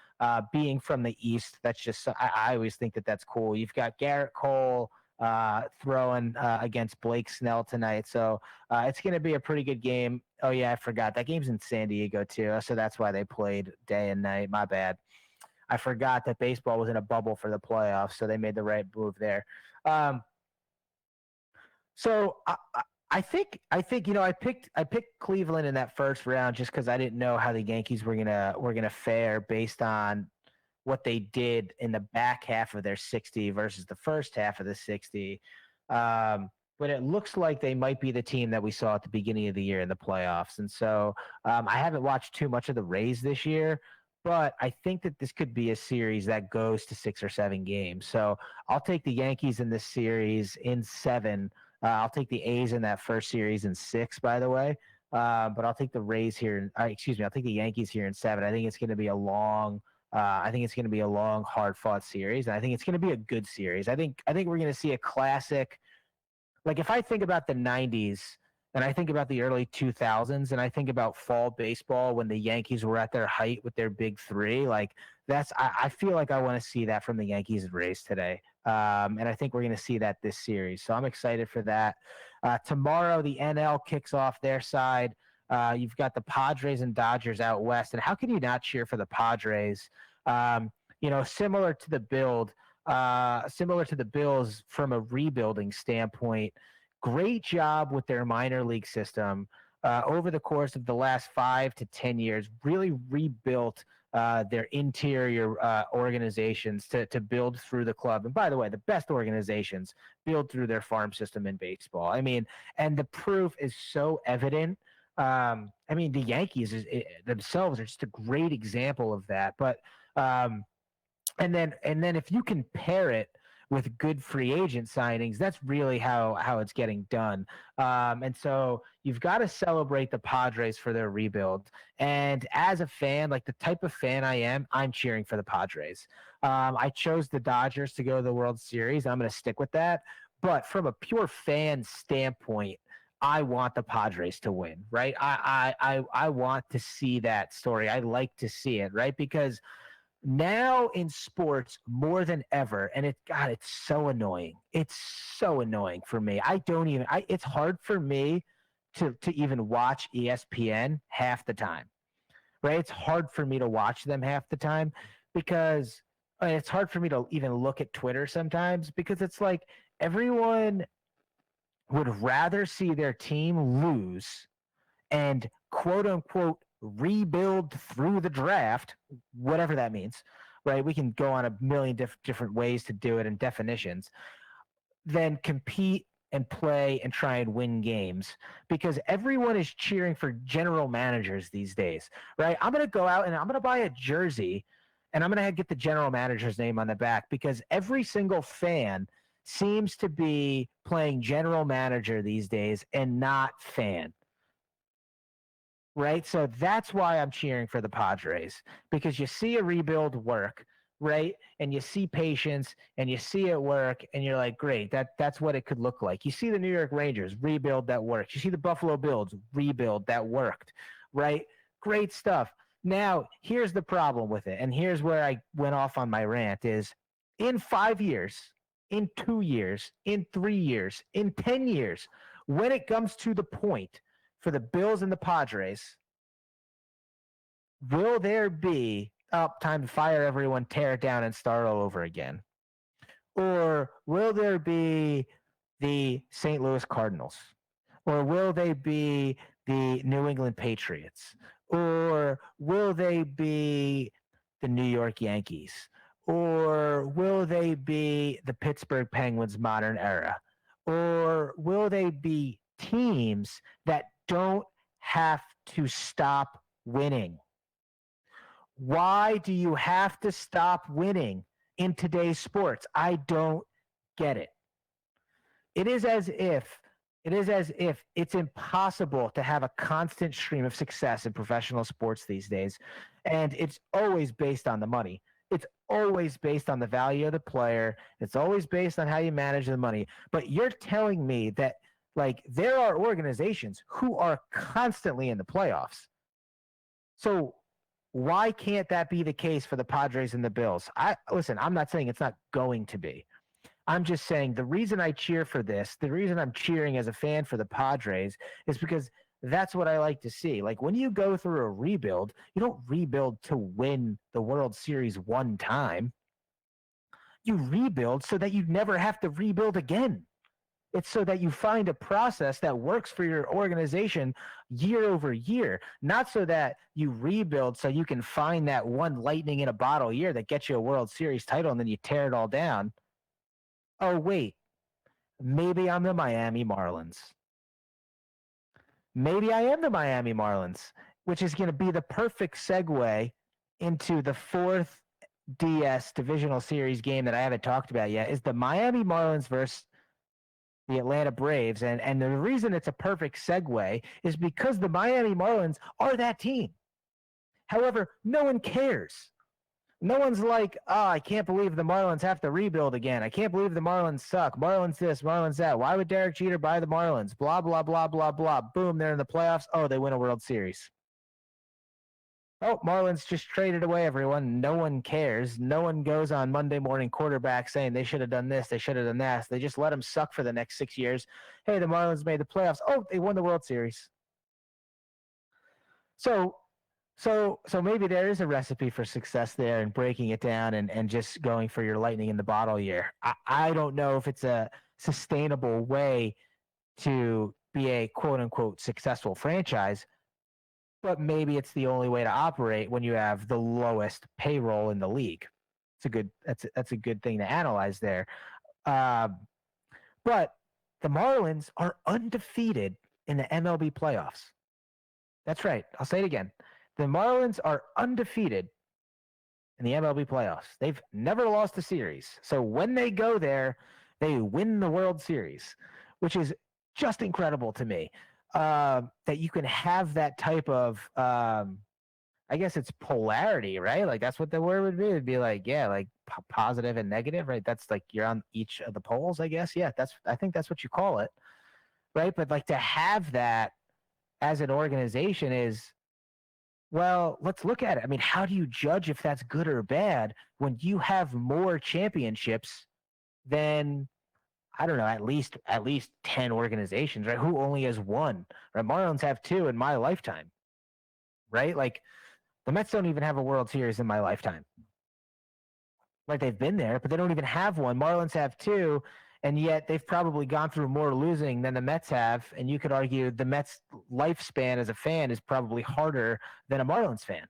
being from the East, that's just I always think that's cool. You've got Garrett Cole throwing against Blake Snell tonight. So it's going to be a pretty good game. Oh, yeah, I forgot. That game's in San Diego, too. So that's why they played day and night. My bad. I forgot that baseball was in a bubble for the playoffs, so they made the right move there. So I think I picked Cleveland in that first round just because I didn't know how the Yankees were gonna fare based on what they did in the back half of their 60 versus the first half of the 60. But it looks like they might be the team that we saw at the beginning of the year in the playoffs. And so I haven't watched too much of the Rays this year, but I think that this could be a series that goes to 6 or 7 games. So I'll take the Yankees in this series in 7. I'll take the A's in that first series in 6, by the way. But I'll take the Rays here. I'll take the Yankees here in 7. I think it's going to be a long hard-fought series, and I think it's going to be a good series. I think we're going to see a classic. Like if I think about the 90s and I think about the early 2000s and I think about fall baseball when the Yankees were at their height with their big 3, like I feel like I want to see that from the Yankees and Rays today. And I think we're going to see that this series. So I'm excited for that. Tomorrow, the NL kicks off their side. You've got the Padres and Dodgers out west. And how can you not cheer for the Padres? Similar to the Bills from a rebuilding standpoint, great job with their minor league system over the course of the last 5 to 10 years, really rebuilt their interior organizations to build through the club. And by the way, the best organizations build through their farm system in baseball. I mean, and the proof is so evident. The Yankees themselves are just a great example of that. But and then if you can pair it with good free agent signings, that's really how it's getting done. And so you've got to celebrate the Padres for their rebuild. And as a fan, like the type of fan I am, I'm cheering for the Padres. I chose the Dodgers to go to the World Series. I'm going to stick with that. But from a pure fan standpoint, I want the Padres to win, right? I want to see that story. I like to see it, right? Because now in sports more than ever, and it's so annoying. It's so annoying for me. It's hard for me to even watch ESPN half the time, right? It's hard for me to watch them half the time because it's hard for me to even look at Twitter sometimes because it's like everyone would rather see their team lose and quote unquote rebuild through the draft, whatever that means, right? We can go on a million different ways to do it and definitions, than compete and play and try and win games because everyone is cheering for general managers these days, right? I'm going to go out and I'm going to buy a jersey and I'm going to get the general manager's name on the back because every single fan seems to be playing general manager these days and not fan. Right? So that's why I'm cheering for the Padres because you see a rebuild work, right? And you see patience and you see it work and you're like, great, that's what it could look like. You see the New York Rangers rebuild that worked. You see the Buffalo Bills rebuild that worked, right? Great stuff. Now, here's the problem with it. And here's where I went off on my rant is in 5 years, in 2 years, in 3 years, in 10 years, when it comes to the point for the Bills and the Padres, will there be time to fire everyone, tear it down, and start all over again? Or will there be the St. Louis Cardinals? Or will they be the New England Patriots? Or will they be the New York Yankees? Or will they be the Pittsburgh Penguins modern era? Or will they be teams that don't have to stop winning? Why do you have to stop winning in today's sports? I don't get it. It is as if it's impossible to have a constant stream of success in professional sports these days. And it's always based on the money. It's always based on the value of the player. It's always based on how you manage the money. But you're telling me that like there are organizations who are constantly in the playoffs. So why can't that be the case for the Padres and the Bills? Listen, I'm not saying it's not going to be. I'm just saying the reason I cheer for this, the reason I'm cheering as a fan for the Padres is because that's what I like to see. Like when you go through a rebuild, you don't rebuild to win the World Series one time. You rebuild so that you never have to rebuild again. It's so that you find a process that works for your organization year over year, not so that you rebuild so you can find that one lightning in a bottle year that gets you a World Series title and then you tear it all down. Oh, wait, maybe I'm the Miami Marlins. Maybe I am the Miami Marlins, which is going to be the perfect segue into the fourth DS divisional series game that I haven't talked about yet, is the Miami Marlins versus the Atlanta Braves. And the reason it's a perfect segue is because the Miami Marlins are that team. However, no one cares. No one's like, oh, I can't believe the Marlins have to rebuild again. I can't believe the Marlins suck. Marlins this, Marlins that. Why would Derek Jeter buy the Marlins? Blah, blah, blah, blah, blah. Boom, they're in the playoffs. Oh, they win a World Series. Oh, Marlins just traded away everyone. No one cares. No one goes on Monday Morning Quarterback saying they should have done this, they should have done that. They just let them suck for the next 6 years. Hey, the Marlins made the playoffs. Oh, they won the World Series. So maybe there is a recipe for success there and breaking it down and just going for your lightning in the bottle year. I don't know if it's a sustainable way to be a quote unquote successful franchise, but maybe it's the only way to operate when you have the lowest payroll in the league. That's a good thing to analyze there. But the Marlins are undefeated in the MLB playoffs. That's right. I'll say it again. The Marlins are undefeated in the MLB playoffs. They've never lost a series. So when they go there, they win the World Series, which is just incredible to me. That you can have that type of, I guess it's polarity, right? Like that's what the word would be. It'd be like, yeah, like positive and negative, right? That's like you're on each of the poles, I guess. Yeah, I think that's what you call it, right? But like to have that as an organization is Well, let's look at it. I mean, how do you judge if that's good or bad when you have more championships than, I don't know, at least 10 organizations, right? Who only has one? Right? Marlins have two in my lifetime, right? Like the Mets don't even have a World Series in my lifetime. Like they've been there, but they don't even have one. Marlins have two, and yet they've probably gone through more losing than the Mets have. And you could argue the Mets' lifespan as a fan is probably harder than a Marlins fan.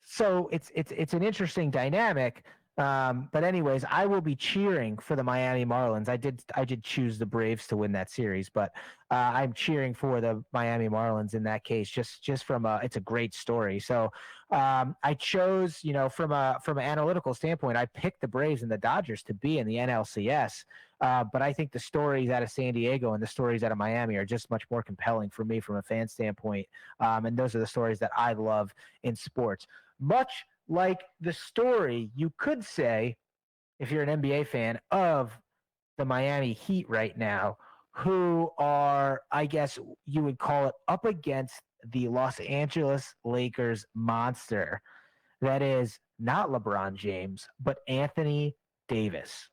So it's an interesting dynamic. But anyways, I will be cheering for the Miami Marlins. I did choose the Braves to win that series, but I'm cheering for the Miami Marlins in that case. Just from it's a great story. So I chose, from an analytical standpoint, I picked the Braves and the Dodgers to be in the NLCS. But I think the stories out of San Diego and the stories out of Miami are just much more compelling for me from a fan standpoint. And those are the stories that I love in sports. Much like the story, you could say, if you're an NBA fan, of the Miami Heat right now, who are, I guess you would call it, up against the Los Angeles Lakers monster that is not LeBron James, but Anthony Davis.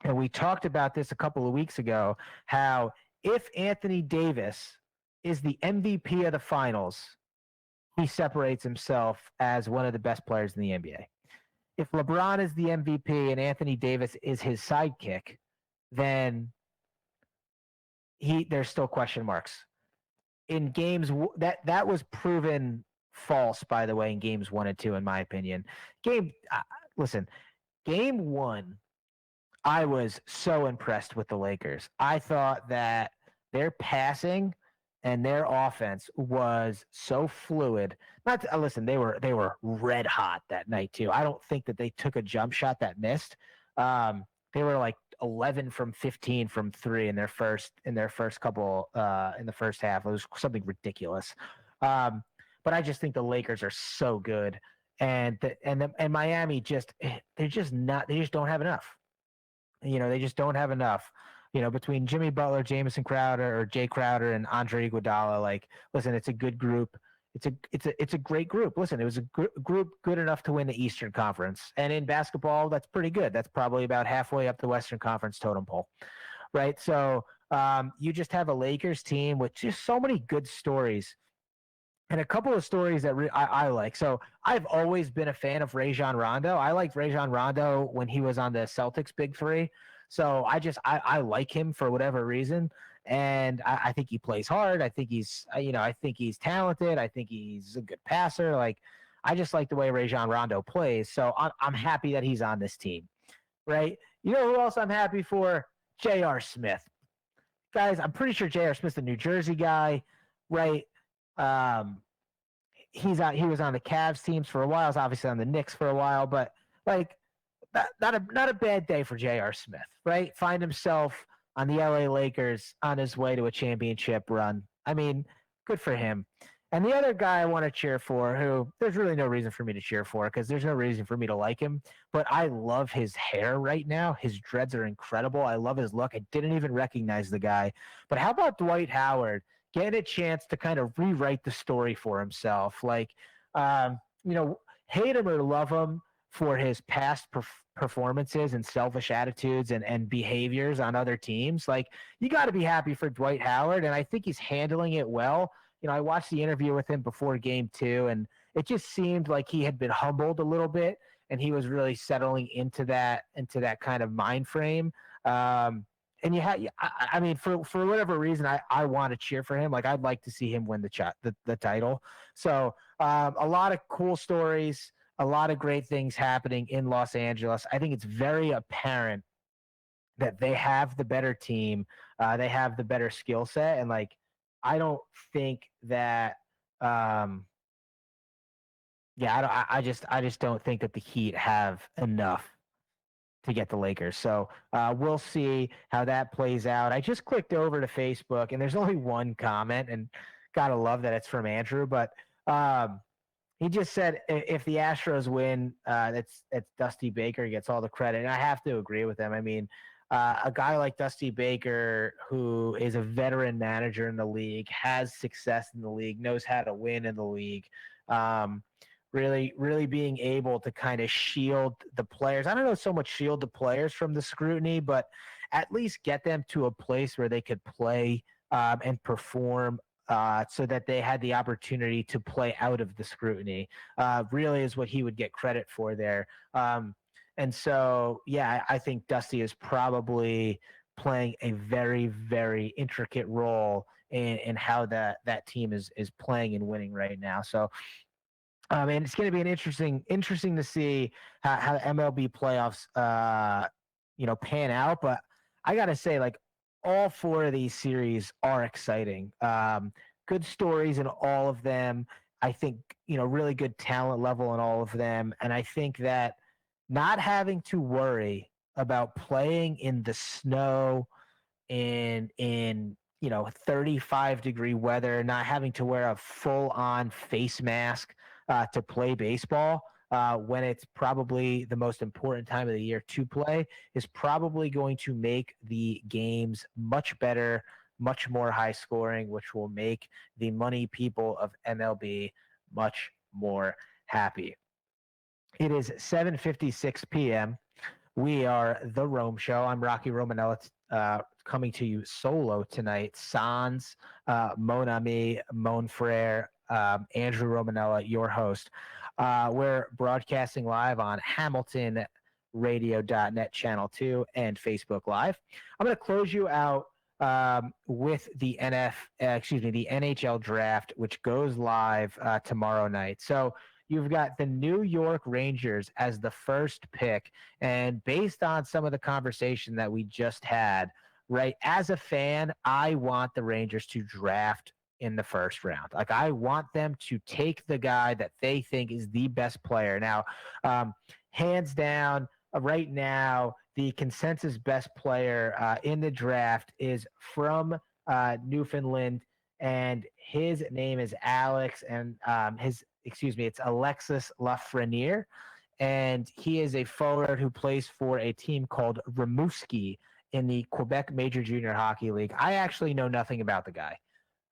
And we talked about this a couple of weeks ago, how if Anthony Davis is the MVP of the finals, he separates himself as one of the best players in the NBA. If LeBron is the MVP and Anthony Davis is his sidekick, then there's still question marks. In games that was proven false, by the way, in games 1 and 2, in my opinion. Game 1, I was so impressed with the Lakers. I thought that their passing and their offense was so fluid. They were red hot that night too. I don't think that they took a jump shot that missed. They were like 11 from 15 from 3 in their first couple in the first half. It was something ridiculous. But I just think the Lakers are so good, and Miami they just don't have enough. They just don't have enough. Between Jimmy Butler, Jamison Crowder, or Jay Crowder, and Andre Iguodala, listen, it's a good group. It's a great group. Listen, it was a group good enough to win the Eastern Conference, and in basketball, that's pretty good. That's probably about halfway up the Western Conference totem pole, right? So you just have a Lakers team with just so many good stories, and a couple of stories that I like. So I've always been a fan of Rajon Rondo. I liked Rajon Rondo when he was on the Celtics Big Three. So I like him for whatever reason, and I think he plays hard. I think he's talented. I think he's a good passer. I just like the way Rajon Rondo plays. So I'm happy that he's on this team, right? You know who else I'm happy for? J.R. Smith. Guys, I'm pretty sure J.R. Smith's a New Jersey guy, right? He was on the Cavs teams for a while. He's obviously on the Knicks for a while, but not a bad day for J.R. Smith, right? Find himself on the LA Lakers on his way to a championship run. I mean, good for him. And the other guy I want to cheer for, who there's really no reason for me to cheer for because there's no reason for me to like him, but I love his hair right now. His dreads are incredible. I love his look. I didn't even recognize the guy. But how about Dwight Howard getting a chance to kind of rewrite the story for himself? Hate him or love him for his past performances and selfish attitudes and behaviors on other teams. You got to be happy for Dwight Howard, and I think he's handling it well. I watched the interview with him before Game 2, and it just seemed like he had been humbled a little bit, and he was really settling into that kind of mind frame. And for whatever reason, I want to cheer for him. I'd like to see him win the title. So a lot of cool stories. A lot of great things happening in Los Angeles. I think it's very apparent that they have the better team. They have the better skill set. And I don't think that, I just don't think that the Heat have enough to get the Lakers. So we'll see how that plays out. I just clicked over to Facebook and there's only one comment, and gotta love that it's from Andrew, but he just said if the Astros win, it's Dusty Baker gets all the credit, and I have to agree with him. I mean, a guy like Dusty Baker, who is a veteran manager in the league, has success in the league, knows how to win in the league. Really being able to kind of shield the players. I don't know so much shield the players from the scrutiny, but at least get them to a place where they could play and perform so that they had the opportunity to play out of the scrutiny. Really is what he would get credit for there. And so, yeah, I think Dusty is probably playing a very, very intricate role in how that team is playing and winning right now. So, and it's going to be interesting to see how MLB playoffs, pan out. But I got to say, like, all four of these series are exciting. Good stories in all of them. I think, really good talent level in all of them. And I think that not having to worry about playing in the snow in 35-degree weather, not having to wear a full-on face mask to play baseball when it's probably the most important time of the year to play is probably going to make the games much better, much more high scoring, which will make the money people of MLB much more happy. It is 7:56 p.m. We are The Rome Show. I'm Rocky Romanella, coming to you solo tonight. Sans, Mon Ami, Mon Frere, Andrew Romanella, your host. We're broadcasting live on HamiltonRadio.net Channel 2 and Facebook Live. I'm going to close you out with the NHL draft, which goes live tomorrow night. So you've got the New York Rangers as the first pick. And based on some of the conversation that we just had, right, as a fan, I want the Rangers to draft in the first round. Like, I want them to take the guy that they think is the best player. Now, hands down, right now, the consensus best player in the draft is from Newfoundland, and his name is Alex, and it's Alexis Lafreniere, and he is a forward who plays for a team called Rimouski in the Quebec Major Junior Hockey League. I actually know nothing about the guy.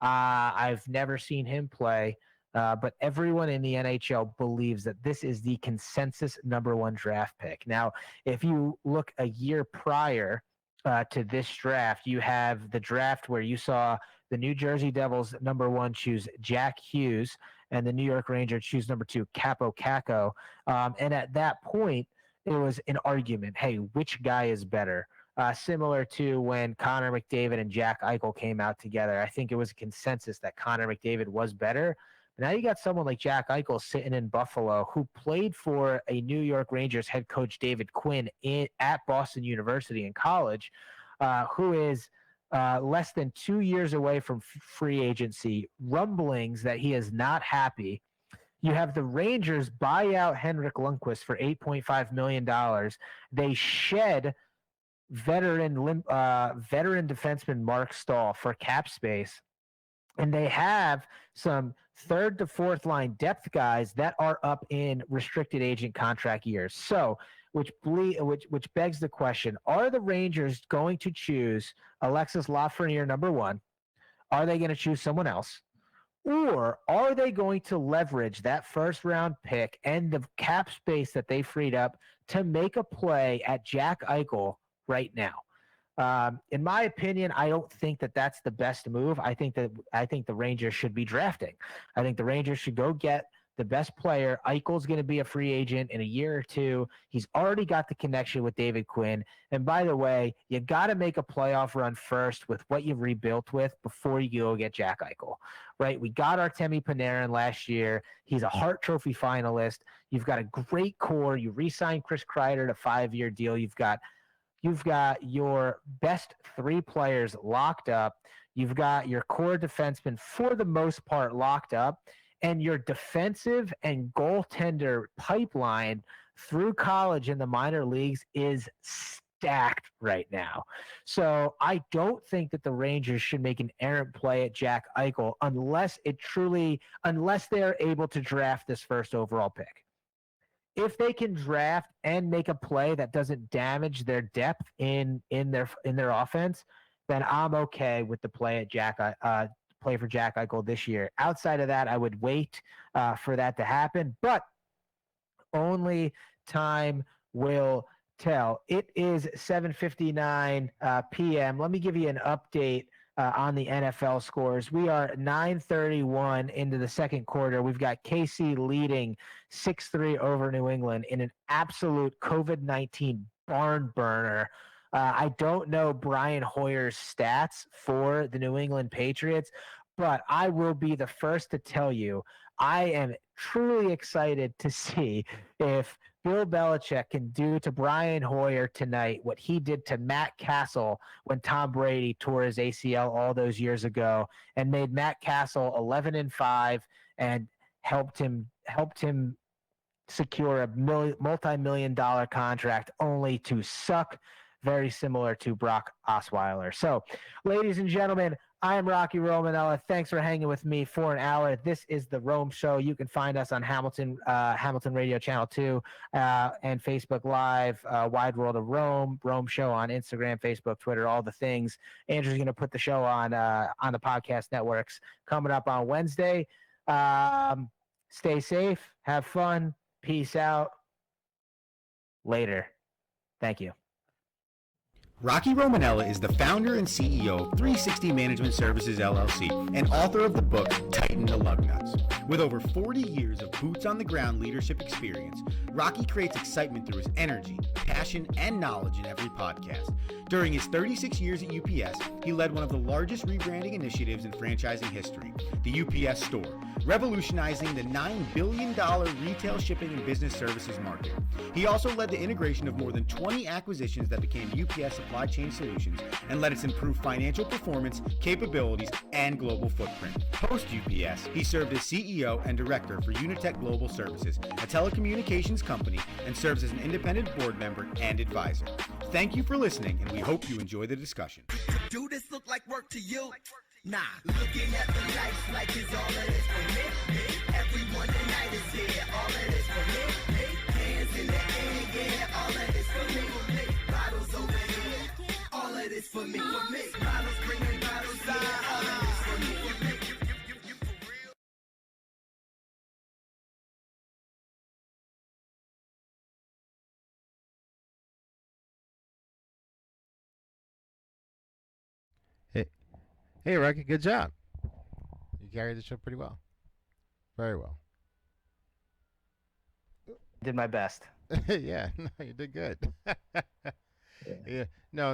I've never seen him play, but everyone in the NHL believes that this is the consensus number one draft pick. Now, if you look a year prior to this draft, you have the draft where you saw the New Jersey Devils number one choose Jack Hughes, and the New York Rangers choose number two, Capo Caco. And at that point, it was an argument. Hey, which guy is better? Similar to when Connor McDavid and Jack Eichel came out together. I think it was a consensus that Connor McDavid was better. But now you got someone like Jack Eichel sitting in Buffalo who played for a New York Rangers head coach, David Quinn, at Boston University in college, who is less than 2 years away from free agency, rumblings that he is not happy. You have the Rangers buy out Henrik Lundqvist for $8.5 million. They shed veteran defenseman Mark Stahl for cap space, and they have some third to fourth line depth guys that are up in restricted agent contract years. So, which begs the question: are the Rangers going to choose Alexis Lafreniere number one? Are they going to choose someone else? Or are they going to leverage that first round pick and the cap space that they freed up to make a play at Jack Eichel right now? In my opinion, I don't think that that's the best move. I think the Rangers should be drafting. I think the Rangers should go get the best player. Eichel's going to be a free agent in a year or two. He's already got the connection with David Quinn. And by the way, you got to make a playoff run first with what you've rebuilt with before you go get Jack Eichel, right? We got Artemi Panarin last year. He's a Hart Trophy finalist. You've got a great core. You re-signed Chris Kreider to a 5-year deal. You've got your best three players locked up. You've got your core defensemen for the most part locked up. And your defensive and goaltender pipeline through college and the minor leagues is stacked right now. So I don't think that the Rangers should make an errant play at Jack Eichel unless they're able to draft this first overall pick. if they can draft and make a play that doesn't damage their depth in their offense, then I'm okay with the play for Jack Eichel this year. Outside of that, I would wait for that to happen, but only time will tell. It is 7:59 p.m. Let me give you an update on the NFL scores. We are 9:31 into the second quarter. We've got KC leading 6-3 over New England in an absolute COVID-19 barn burner. I don't know Brian Hoyer's stats for the New England Patriots, but I will be the first to tell you I am truly excited to see if Bill Belichick can do to Brian Hoyer tonight what he did to Matt Castle when Tom Brady tore his ACL all those years ago and made Matt Castle 11-5 and helped him secure a multi-million-dollar contract only to suck, very similar to Brock Osweiler. So, ladies and gentlemen, I am Rocky Romanella. Thanks for hanging with me for an hour. This is The Rome Show. You can find us on Hamilton Radio Channel 2 and Facebook Live, Wide World of Rome, Rome Show on Instagram, Facebook, Twitter, all the things. Andrew's going to put the show on the podcast networks coming up on Wednesday. Stay safe. Have fun. Peace out. Later. Thank you. Rocky Romanella is the founder and CEO of 360 Management Services LLC and author of the book Tighten the Lug Nuts. With over 40 years of boots-on-the-ground leadership experience, Rocky creates excitement through his energy, passion, and knowledge in every podcast. During his 36 years at UPS, he led one of the largest rebranding initiatives in franchising history, the UPS Store, revolutionizing the $9 billion retail shipping and business services market. He also led the integration of more than 20 acquisitions that became UPS Supply Chain Solutions and let us improve financial performance, capabilities, and global footprint. Post-UPS, he served as CEO and director for Unitech Global Services, a telecommunications company, and serves as an independent board member and advisor. Thank you for listening, and we hope you enjoy the discussion. Do this look like work to you? Nah. Looking at the lights like it's all of this for me. Everyone tonight is here. All of this for me. Hands in the air, yeah. All of this for me. Bottles over here. All of this for me. Bottles bringing bottles, yeah. All of this for me. You for real? Hey, Rocky, good job. You carried the show pretty well. Very well. Did my best. Yeah, no, you did good. Yeah, no.